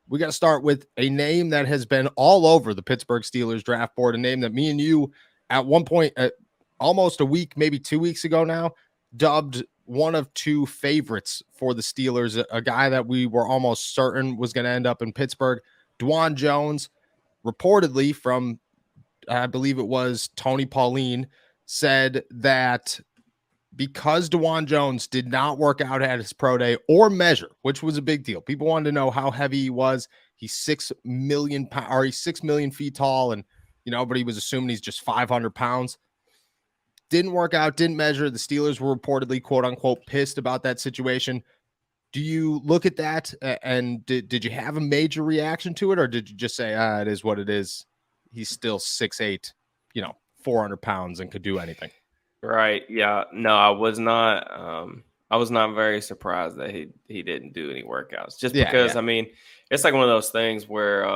we got to start with a name that has been all over the Pittsburgh Steelers draft board, a name that me and you at one point, almost a week, maybe 2 weeks ago now, dubbed one of two favorites for the Steelers, a guy that we were almost certain was going to end up in Pittsburgh. Dawand Jones, reportedly from, I believe it was Tony Pauline, said that because Dawand Jones did not work out at his pro day or measure, which was a big deal. People wanted to know how heavy he was. He's 6 million pounds, or he's 6 million feet tall, and but he was assuming he's just 500 pounds. Didn't work out, didn't measure. The Steelers were reportedly, quote unquote, pissed about that situation. Do you look at that and did you have a major reaction to it, or did you just say, it is what it is? He's still 6'8", 400 pounds and could do anything. Right. Yeah. No, I was not. I was not very surprised that he didn't do any workouts, just because, I mean, it's like one of those things where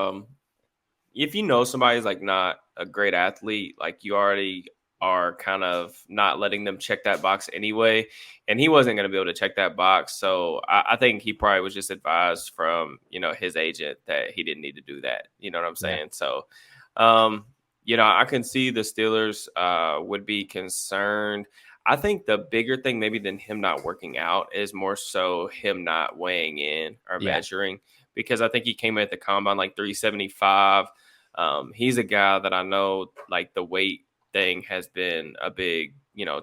if you know somebody's like not a great athlete, like you already are kind of not letting them check that box anyway. And he wasn't going to be able to check that box. So I think he probably was just advised from, his agent that he didn't need to do that. You know what I'm saying? So, I can see the Steelers would be concerned. I think the bigger thing maybe than him not working out is more so him not weighing in or measuring, because I think he came in at the combine like 375. He's a guy that I know, like, the weight thing has been a big,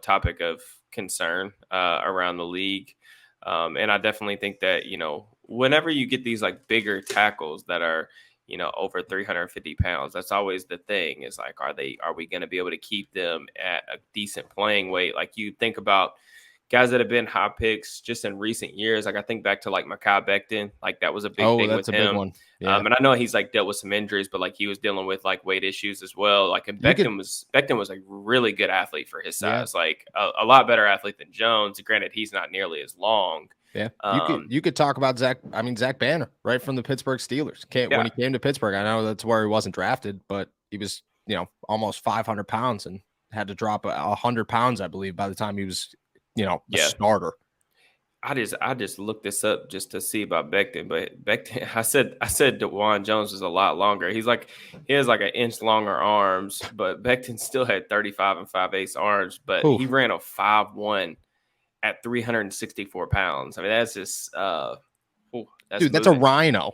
topic of concern around the league. And I definitely think that, whenever you get these like bigger tackles that are, over 350 pounds, that's always the thing, is like, are we going to be able to keep them at a decent playing weight? Like, you think about guys that have been high picks just in recent years. Like, I think back to like Mekhi Becton, like that was a big thing with him. Big one. Yeah. And I know he's like dealt with some injuries, but like he was dealing with like weight issues as well. Like, and Becton was a really good athlete for his size, like a lot better athlete than Jones. Granted, he's not nearly as long. Yeah, you could talk about Zach Banner, right, from the Pittsburgh Steelers. When he came to Pittsburgh, I know that's where he wasn't drafted, but he was, almost 500 pounds and had to drop 100 pounds, I believe, by the time he was, a starter. I just looked this up just to see about Becton, but Becton, I said Dawand Jones was a lot longer. He has like an inch longer arms, but Becton still had 35 and 5/8 arms, but he ran a 5'1" at 364 pounds. I mean, that's just that's a rhino.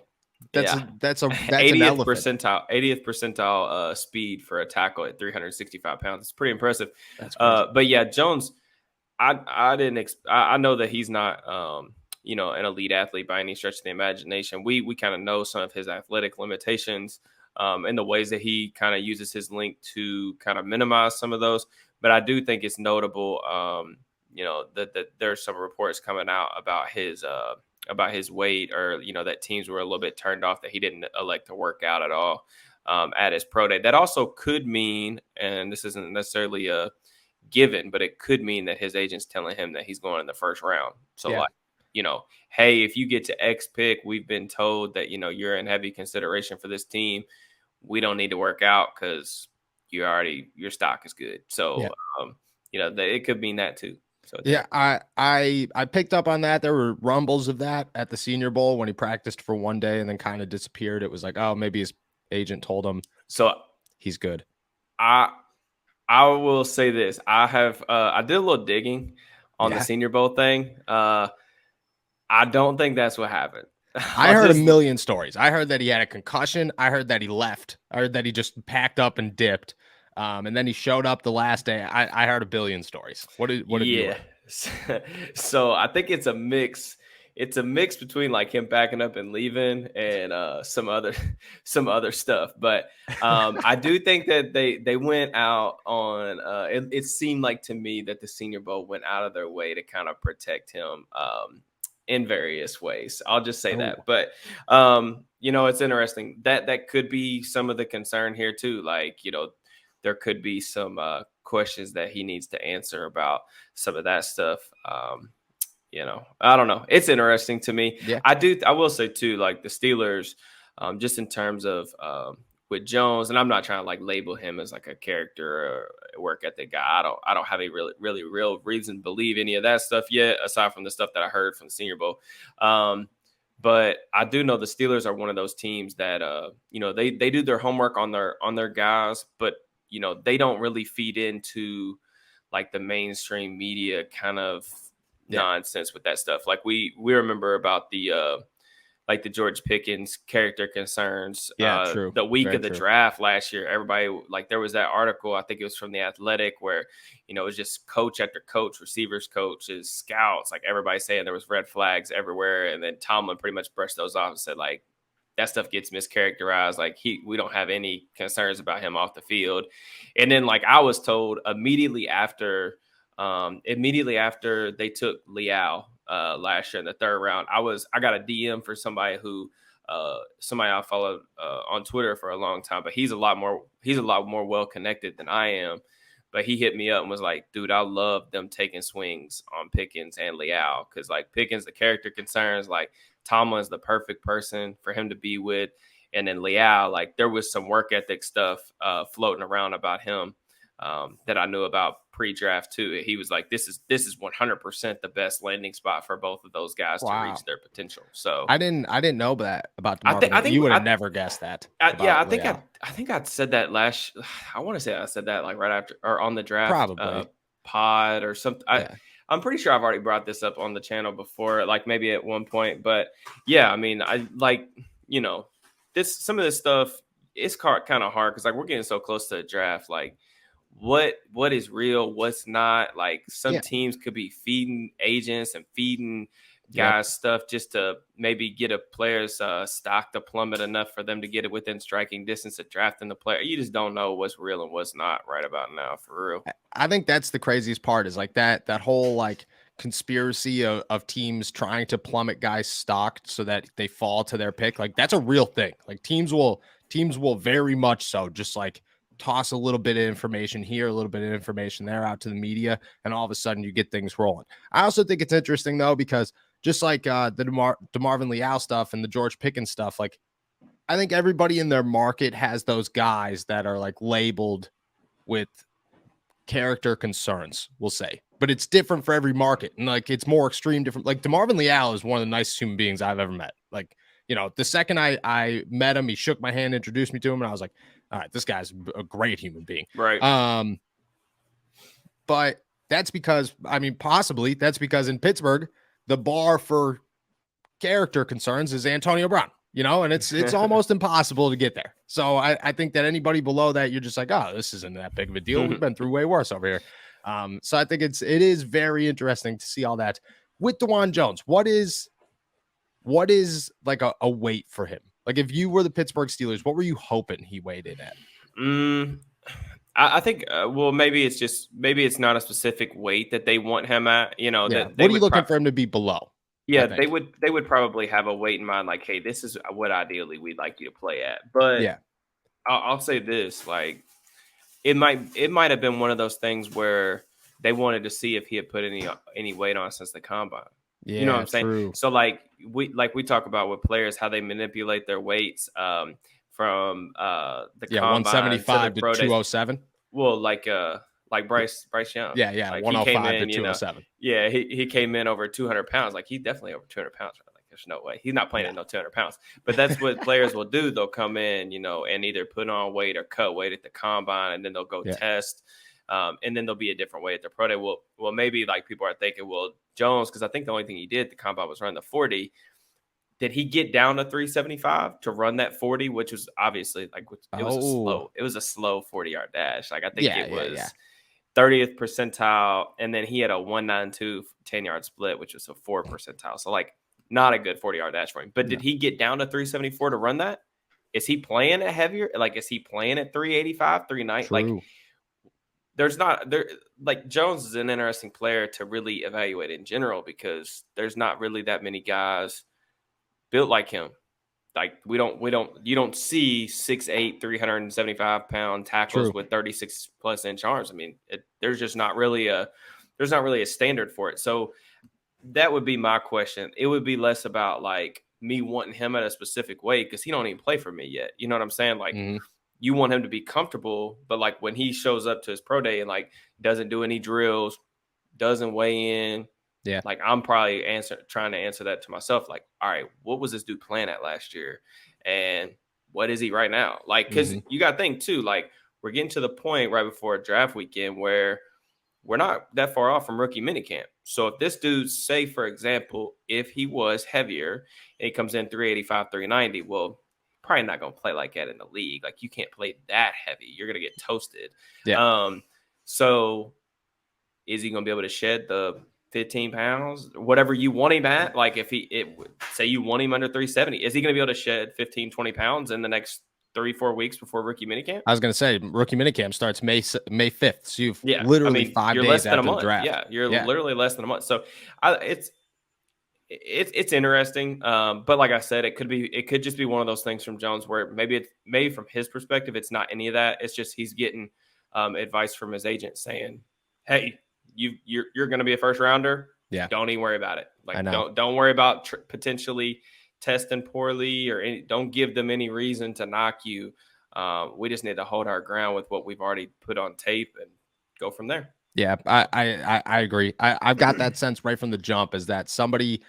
That's 80th percentile speed for a tackle at 365 pounds. It's pretty impressive. That's crazy. But yeah, Jones, I know that he's not an elite athlete by any stretch of the imagination. We kind of know some of his athletic limitations and the ways that he kind of uses his length to kind of minimize some of those. But I do think it's notable that there's some reports coming out about his weight, or that teams were a little bit turned off that he didn't elect to work out at all at his pro day. That also could mean, and this isn't necessarily a given, but it could mean that his agent's telling him that he's going in the first round. So hey, if you get to X pick, we've been told that you're in heavy consideration for this team. We don't need to work out because your stock is good. So it could mean that too. So I picked up on that. There were rumbles of that at the Senior Bowl when he practiced for one day and then kind of disappeared. It was like, oh, maybe his agent told him so he's good. I will say this. I did a little digging on the Senior Bowl thing. I don't think that's what happened. I heard a million stories. I heard that he had a concussion. I heard that he left. I heard that he just packed up and dipped. And then he showed up the last day. I heard a billion stories. What did you heard? So I think it's a mix. It's a mix between like him backing up and leaving and some other stuff. But I do think that they went out on it seemed like to me that the Senior Bowl went out of their way to kind of protect him in various ways. I'll just say that. But it's interesting. That could be some of the concern here too. Like, there could be some questions that he needs to answer about some of that stuff. I don't know. It's interesting to me. Yeah. I will say too, like the Steelers, just in terms of with Jones, and I'm not trying to like label him as like a character or a work ethic guy. I don't have any really real reason to believe any of that stuff yet, aside from the stuff that I heard from the Senior Bowl. But I do know the Steelers are one of those teams that they do their homework on their guys, but they don't really feed into like the mainstream media kind of nonsense with that stuff. Like we remember about the George Pickens character concerns. True. The week Very of the true. draft last year, everybody, like, there was that article, I think it was from The Athletic, where, it was just coach after coach, receivers coaches, scouts, like everybody saying there was red flags everywhere. And then Tomlin pretty much brushed those off and said, like, that stuff gets mischaracterized. Like we don't have any concerns about him off the field. And then, like, I was told immediately after they took Leal last year in the third round, I got a DM for somebody I followed on Twitter for a long time, but he's a lot more well connected than I am. But he hit me up and was like, dude, I love them taking swings on Pickens and Leal, because like Pickens, the character concerns, like Tomlin's the perfect person for him to be with. And then Leal, like there was some work ethic stuff floating around about him that I knew about pre-draft too. He was like, this is 100% the best landing spot for both of those guys to reach their potential. So I didn't know that about DeMarvin. I think you would have never guessed that. I think I said that I want to say I said that like right after or on the draft pod or something. I'm pretty sure I've already brought this up on the channel before, like maybe at one point, but yeah, I mean, I like, some of this stuff, it's kind of hard because like we're getting so close to the draft, like what is real, what's not. Like some teams could be feeding agents and feeding guys stuff just to maybe get a player's stock to plummet enough for them to get it within striking distance of drafting the player. You just don't know what's real and what's not right about now, for real. I think that's the craziest part, is like that whole like conspiracy of teams trying to plummet guys' stock so that they fall to their pick. Like that's a real thing. Like teams will very much so just like toss a little bit of information here, a little bit of information there out to the media, and all of a sudden you get things rolling. I also think it's interesting though, because just like the DeMarvin Leal stuff and the George Pickens stuff, like I think everybody in their market has those guys that are like labeled with character concerns, we'll say, but it's different for every market, and like it's more extreme different. Like DeMarvin Leal is one of the nicest human beings I've ever met. Like, the second I met him, he shook my hand, introduced me to him, and I was like, all right, this guy's a great human being. Right. But that's because, possibly that's because in Pittsburgh, the bar for character concerns is Antonio Brown, and it's almost impossible to get there. So I think that anybody below that, you're just like, oh, this isn't that big of a deal. We've been through way worse over here. So I think it is very interesting to see all that with Dawand Jones. What is like a weight for him? Like if you were the Pittsburgh Steelers, what were you hoping he weighed in at? I think, maybe it's not a specific weight that they want him at. What are you looking for him to be below? Yeah, they would probably have a weight in mind, like, hey, this is what ideally we'd like you to play at. But yeah, I'll say this, like it might have been one of those things where they wanted to see if he had put any weight on since the combine. Yeah, you know what I'm saying? True. So like we talk about with players, how they manipulate their weights from the combine 175 to 207. Well, like Bryce Young. Yeah, like 105 to 207. He came in over 200 pounds. Like he's definitely over 200 pounds. Like there's no way he's not playing at no 200 pounds. But that's what players will do. They'll come in, and either put on weight or cut weight at the combine, and then they'll go test. And then there'll be a different way at the pro day. Well, maybe like people are thinking, well, Jones, because I think the only thing he did at the combine was run the 40. Did he get down to 375 to run that 40, which was obviously like it was a slow 40-yard dash. Like I think it was 30th percentile, and then he had a 192 10-yard split, which was a 4th percentile. So like not a good 40-yard dash for him. But did he get down to 374 to run that? Is he playing at heavier? Like is he playing at 385, 390? Like like Jones is an interesting player to really evaluate in general, because there's not really that many guys built like him. Like you don't see 6'8", 375-pound tackles with 36+ inch arms. I mean, there's not really a standard for it. So that would be my question. It would be less about like me wanting him at a specific weight, because he don't even play for me yet. You know what I'm saying? Like you want him to be comfortable, but like when he shows up to his pro day and like doesn't do any drills, doesn't weigh in, Yeah. Like, I'm probably trying to answer that to myself. Like, all right, what was this dude playing at last year? And what is he right now? Like, because you got to think too, like, we're getting to the point right before draft weekend where we're not that far off from rookie minicamp. So if this dude, say, for example, if he was heavier and he comes in 385, 390, well, probably not going to play like that in the league. Like, you can't play that heavy. You're going to get toasted. Yeah. So is he going to be able to shed the 15 pounds, whatever you want him at? Like, if say you want him under 370, is he going to be able to shed 15, 20 pounds in the next 3-4 weeks before rookie minicamp? I was going to say rookie minicamp starts May 5th. So you've literally literally 5 you're days less than after a month. the draft. Yeah, you're literally less than a month. So it's interesting. But like I said, it could just be one of those things from Jones where maybe from his perspective, it's not any of that. It's just he's getting advice from his agent saying, hey, you're going to be a first rounder. Yeah. Don't even worry about it. Like, don't worry about potentially testing poorly or don't give them any reason to knock you. We just need to hold our ground with what we've already put on tape and go from there. Yeah, I agree. I've got that sense right from the jump is that somebody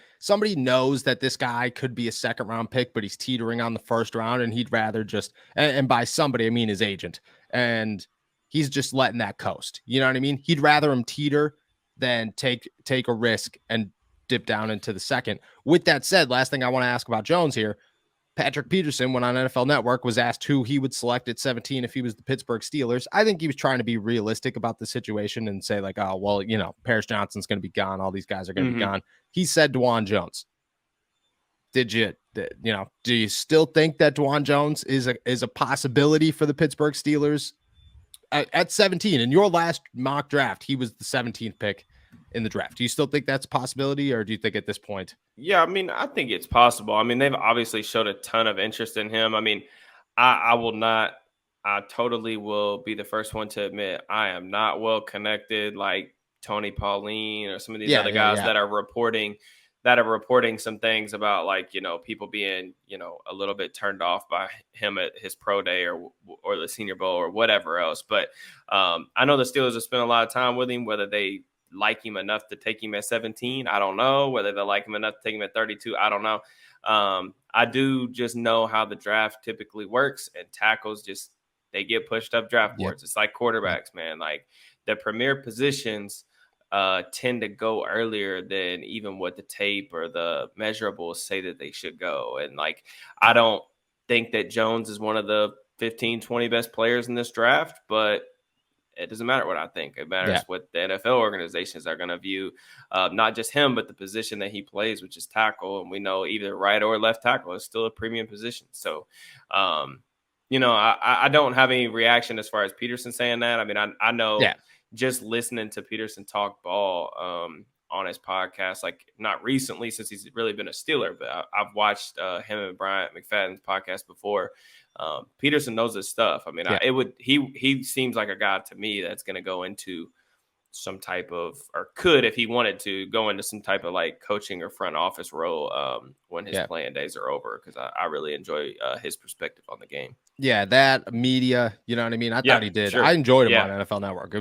knows that this guy could be a second round pick, but he's teetering on the first round, and he'd rather just and by somebody I mean his agent, and he's just letting that coast. You know what I mean? He'd rather him teeter than take a risk and dip down into the second. With that said, last thing I want to ask about Jones here. Patrick Peterson, when on NFL Network, was asked who he would select at 17 if he was the Pittsburgh Steelers. I think he was trying to be realistic about the situation and say, like, oh, well, Paris Johnson's going to be gone. All these guys are going to be gone. He said Dawand Jones. Do you still think that Dawand Jones is a possibility for the Pittsburgh Steelers at 17? In your last mock draft, he was the 17th pick in the draft. Do you still think that's a possibility, or do you think at this point? Yeah, I mean, I think it's possible. I mean, they've obviously showed a ton of interest in him. I mean, I totally will be the first one to admit I am not well connected like Tony Pauline or some of these other guys that are reporting some things about, like, people being, a little bit turned off by him at his pro day or the Senior Bowl or whatever else. But I know the Steelers have spent a lot of time with him. Whether they like him enough to take him at 17, I don't know. Whether they like him enough to take him at 32, I don't know. I do just know how the draft typically works, and tackles they get pushed up draft boards. It's like quarterbacks, man. Like, the premier positions tend to go earlier than even what the tape or the measurables say that they should go. And, like, I don't think that Jones is one of the 15, 20 best players in this draft, but it doesn't matter what I think. It matters what the NFL organizations are going to view, not just him, but the position that he plays, which is tackle. And we know either right or left tackle is still a premium position. So, I don't have any reaction as far as Peterson saying that. I mean, I know just listening to Peterson talk ball on his podcast, like, not recently since he's really been a Steeler, but I've watched him and Bryant McFadden's podcast before. Peterson knows his stuff. I mean, he seems like a guy to me that's going to go into some type of, or could, if he wanted to, go into some type of like coaching or front office role when his playing days are over, because I really enjoy his perspective on the game. Yeah, that media, you know what I mean? I thought he did. Sure. I enjoyed him on NFL Network. It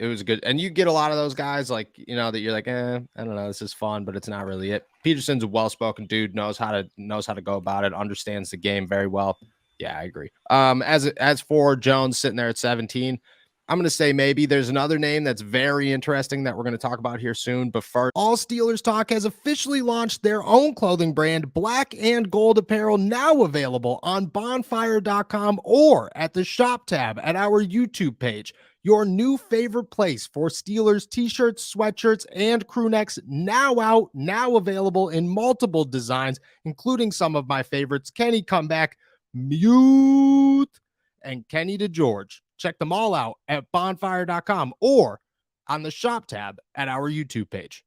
was good. And you get a lot of those guys, like, that you're like, I don't know, this is fun, but it's not really it. Peterson's a well-spoken dude, knows how to go about it, understands the game very well. Yeah, I agree. As for Jones sitting there at 17, I'm going to say maybe there's another name that's very interesting that we're going to talk about here soon. But first, All Steelers Talk has officially launched their own clothing brand, Black and Gold Apparel, now available on bonfire.com or at the shop tab at our YouTube page. Your new favorite place for Steelers t-shirts, sweatshirts, and crew necks, now out, now available in multiple designs, including some of my favorites, Kenny Comeback, Mute, and Kenny DeGeorge. Check them all out at bonfire.com or on the shop tab at our YouTube page.